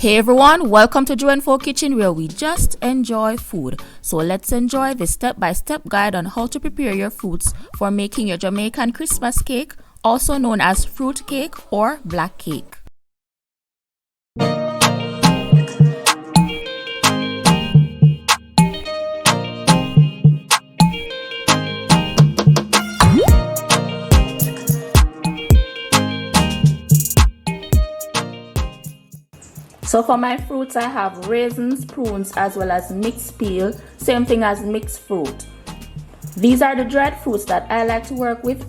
Hey everyone, welcome to JUENFO Kitchen where we just enjoy food. So let's enjoy this step-by-step guide on how to prepare your fruits for making your Jamaican Christmas cake, also known as fruit cake or black cake. So for my fruits, I have raisins, prunes, as well as mixed peel, same thing as mixed fruit. These are the dried fruits that I like to work with.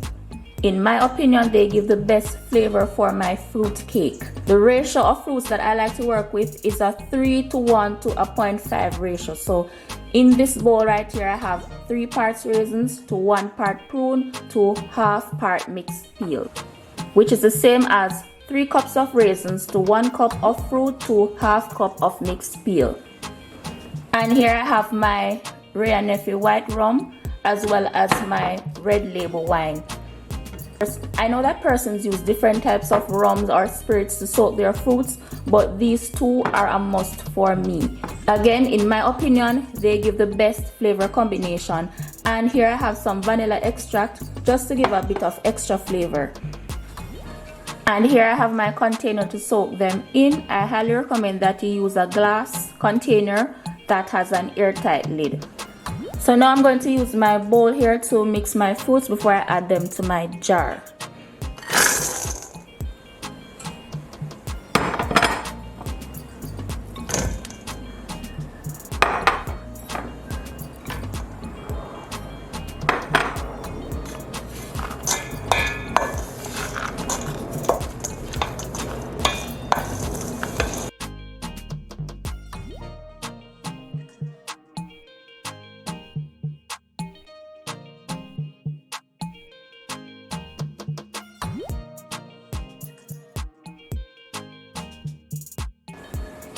In my opinion, they give the best flavor for my fruit cake. The ratio of fruits that I like to work with is a 3:1 to a 0.5 ratio. So in this bowl right here, I have 3 parts raisins to 1 part prune to half part mixed peel, which is the same as 3 cups of raisins to 1 cup of fruit to half cup of mixed peel. And here I have my Wray and Nephew white rum as well as my red label wine. I know that persons use different types of rums or spirits to soak their fruits, but these two are a must for me. Again, in my opinion, they give the best flavor combination. And here I have some vanilla extract just to give a bit of extra flavor. And here I have my container to soak them in. I highly recommend that you use a glass container that has an airtight lid. So now I'm going to use my bowl here to mix my fruits before I add them to my jar.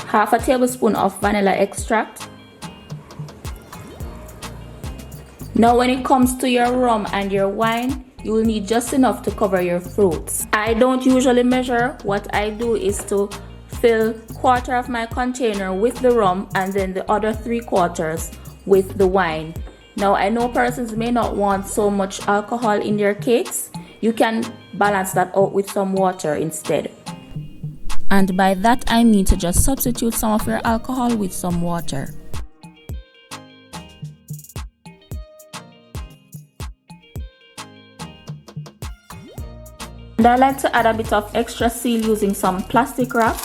Half a tablespoon of vanilla extract. Now when it comes to your rum and your wine, you will need just enough to cover your fruits. I don't usually measure. What I do is to fill 1/4 of my container with the rum and then the other 3/4 with the wine. Now I know persons may not want so much alcohol in their cakes. You can balance that out with some water instead. And by that I mean to just substitute some of your alcohol with some water. And I like to add a bit of extra seal using some plastic wrap.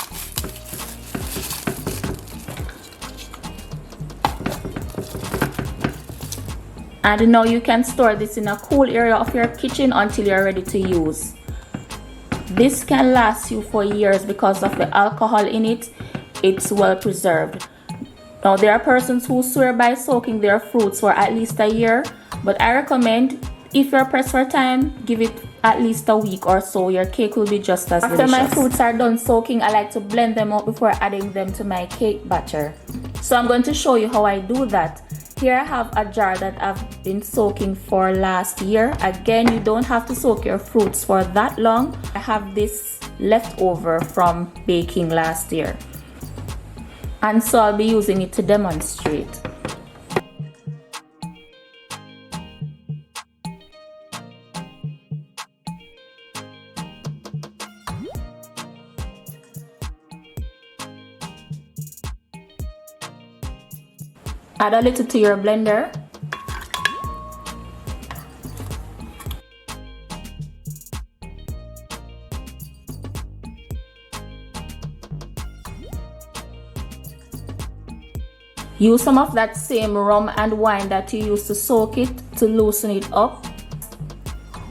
And now you can store this in a cool area of your kitchen until you're ready to use. This can last you for years because of the alcohol in it. It's well preserved. Now there are persons who swear by soaking their fruits for at least a year, but I recommend, if you're pressed for time, give it at least a week or so. Your cake will be just as delicious. After my fruits are done soaking, I like to blend them out before adding them to my cake batter. So I'm going to show you how I do that. Here I have a jar that I've been soaking for last year. Again, you don't have to soak your fruits for that long. I have this left over from baking last year. And so I'll be using it to demonstrate. Add a little to your blender. Use some of that same rum and wine that you used to soak it to loosen it up.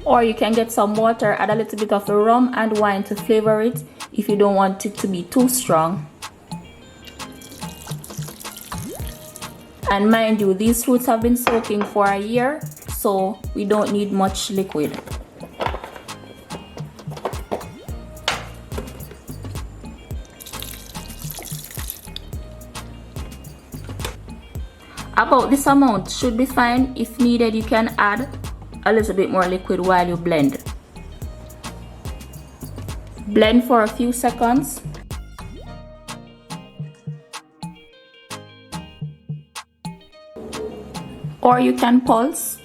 Or you can get some water, add a little bit of the rum and wine to flavor it if you don't want it to be too strong. And mind you, these fruits have been soaking for a year, so we don't need much liquid. About this amount should be fine. If needed, you can add a little bit more liquid while you blend. Blend for a few seconds. or you can pulse.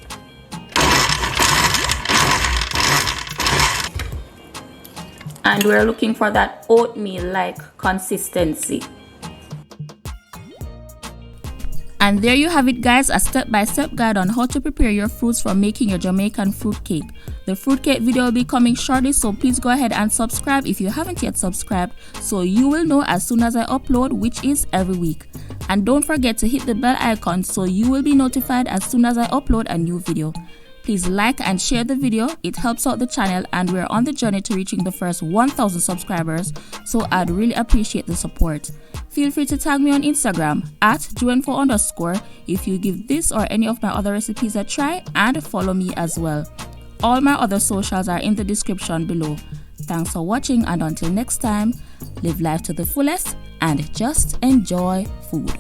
And we're looking for that oatmeal-like consistency. And there you have it, guys, a step-by-step guide on how to prepare your fruits for making your Jamaican fruit cake. The fruit cake video will be coming shortly, so please go ahead and subscribe if you haven't yet subscribed, so you will know as soon as I upload, which is every week. And don't forget to hit the bell icon so you will be notified as soon as I upload a new video. Please like and share the video, it helps out the channel, and we're on the journey to reaching the first 1,000 subscribers, so I'd really appreciate the support. Feel free to tag me on Instagram at JUENFO_ if you give this or any of my other recipes a try, and follow me as well. All my other socials are in the description below. Thanks for watching, and until next time, live life to the fullest and just enjoy food.